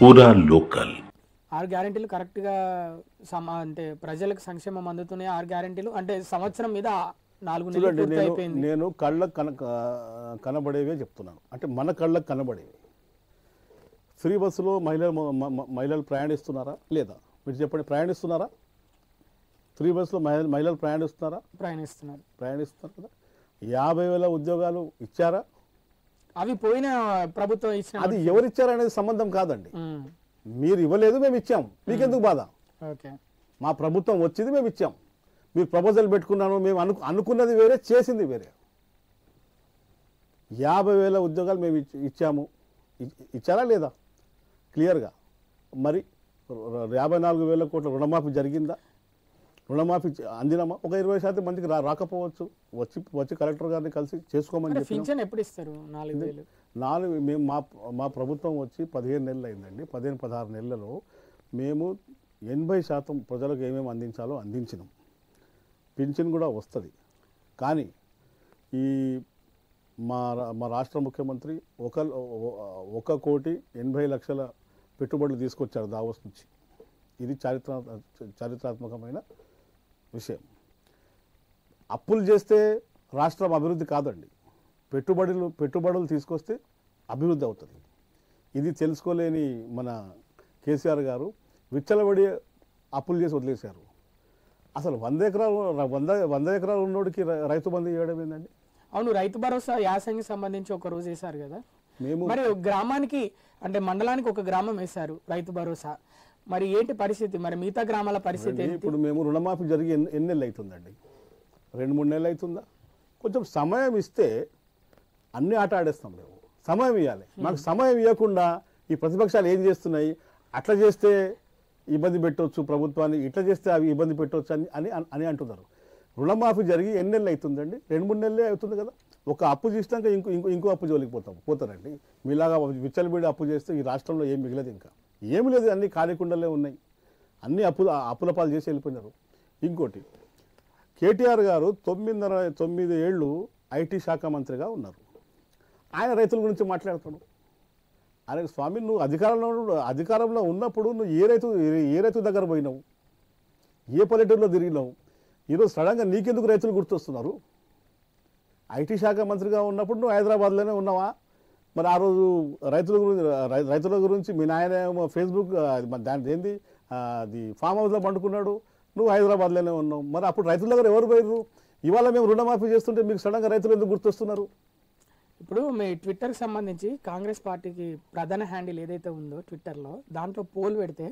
పూరా లోకల్ 6 గ్యారెంటీలు కరెక్ట్గా అంటే ప్రజలకు సంక్షేమం అందుతున్నాయి. 6 గ్యారెంటీలు అంటే సంవత్సరం మీద 4 నెలలు పూర్తి అయిపోయింది. నేను కళ్ళకు కనబడేవే చెప్తున్నాను, అంటే మన కళ్ళకు కనబడేవి. ఫ్రీ బస్సులో మహిళలు ప్రయాణిస్తున్నారా లేదా? మీరు చెప్పండి, ప్రయాణిస్తున్నారా? ఫ్రీ బస్సులో మహిళలు ప్రయాణిస్తున్నారు కదా. 50,000 ఉద్యోగాలు ఇచ్చారా? అవి పోయిన ప్రభుత్వం ఇచ్చిన, అది ఎవరిచ్చారనేది సంబంధం కాదండి. మీరు ఇవ్వలేదు, మేము ఇచ్చాం, మీకెందుకు బాధ? మా ప్రభుత్వం వచ్చింది, మేము ఇచ్చాం. మీరు ప్రపోజల్ పెట్టుకున్నాను, మేము అనుకున్నది వేరే, చేసింది వేరే. 50,000 ఉద్యోగాలు మేము ఇచ్చాము, ఇచ్చారా లేదా? క్లియర్గా. మరి 54,000 కోట్ల రుణమాఫీ జరిగిందా? రుణమాఫీ అందినామా? ఒక 20% మందికి రాకపోవచ్చు. వచ్చి కలెక్టర్ గారిని కలిసి చేసుకోమని చెప్పి. ఎప్పుడు ఇస్తారు? 4 మేము మా ప్రభుత్వం వచ్చి 15 నెలలు అయిందండి. 15-16 నెలలలో మేము 80% ప్రజలకు ఏమేమి అందించాలో అందించినాం. పింఛన్ కూడా వస్తుంది. కానీ ఈ మా రాష్ట్ర ముఖ్యమంత్రి 1,80,00,000 పెట్టుబడులు తీసుకొచ్చారు దావోస్ నుంచి. ఇది చారిత్రాత్మకమైన విషయం. అప్పులు చేస్తే రాష్ట్రం అభివృద్ధి కాదండి, పెట్టుబడులు తీసుకొస్తే అభివృద్ధి అవుతుంది. ఇది తెలుసుకోలేని మన కేసీఆర్ గారు విచ్చలబడి అప్పులు చేసి వదిలేశారు. అసలు 100 ఎకరాలు ఉన్నోడికి రైతు బంధు ఇవ్వడం ఏందండి? అవును, రైతు భరోసా యాసంగి సంబంధించి ఒక రోజు వేశారు కదా. మరి గ్రామానికి అంటే మండలానికి ఒక గ్రామం వేశారు రైతు భరోసా. మరి ఏంటి పరిస్థితి? మరి మిగతా గ్రామాల పరిస్థితి? ఇప్పుడు మేము రుణమాఫీ జరిగి ఎన్ని నెలలు అవుతుందండి? 2-3 నెలలు అవుతుందా? కొంచెం సమయం ఇస్తే అన్ని ఆట ఆడేస్తాం. మేము సమయం ఇవ్వాలి. మాకు సమయం ఇవ్వకుండా ఈ ప్రతిపక్షాలు ఏం చేస్తున్నాయి, అట్లా చేస్తే ఇబ్బంది పెట్టవచ్చు ప్రభుత్వాన్ని, ఇట్లా చేస్తే అవి ఇబ్బంది పెట్టవచ్చు అని అంటున్నారు. రుణమాఫీ జరిగి ఎన్ని నెలలు అవుతుందండి? 2-3 నెలలే అవుతుంది కదా. ఒక అప్పు చేసినాక ఇంకో అప్పు జోలికి పోతారండి. మీలాగా విచ్చలబీడి అప్పు చేస్తే ఈ రాష్ట్రంలో ఏం మిగలదు, ఇంకా ఏమి లేదు. అన్ని ఖాళీకుండలే ఉన్నాయి. అన్ని అప్పుల పాలు చేసి వెళ్ళిపోయినారు. ఇంకోటి, కేటీఆర్ గారు 9 ఏళ్ళు ఐటీ శాఖ మంత్రిగా ఉన్నారు. ఆయన రైతుల గురించి మాట్లాడతాడు. ఆయన స్వామి, నువ్వు అధికారంలో ఉన్నప్పుడు నువ్వు ఏ రైతు దగ్గర పోయినావు, ఏ పల్లెటూరులో తిరిగినావు? ఈరోజు సడన్గా నీకెందుకు రైతులు గుర్తొస్తున్నారు? ఐటీ శాఖ మంత్రిగా ఉన్నప్పుడు నువ్వు హైదరాబాద్లోనే ఉన్నావా? మరి ఆ రోజు రైతుల గురించి మీ నాయన ఫేస్బుక్ దాని ఏంది అది ఫామ్ హౌస్లో పండుకున్నాడు, నువ్వు హైదరాబాద్లోనే ఉన్నావు. మరి అప్పుడు రైతుల దగ్గర ఎవరు పోయారు? ఇవాళ మేము రుణమాఫీ చేస్తుంటే మీకు సడన్గా రైతులు ఎందుకు గుర్తొస్తున్నారు? ఇప్పుడు మీ ట్విట్టర్కి సంబంధించి కాంగ్రెస్ పార్టీకి ప్రధాన హ్యాండిల్ ఏదైతే ఉందో ట్విట్టర్లో, దాంట్లో పోల్ పెడితే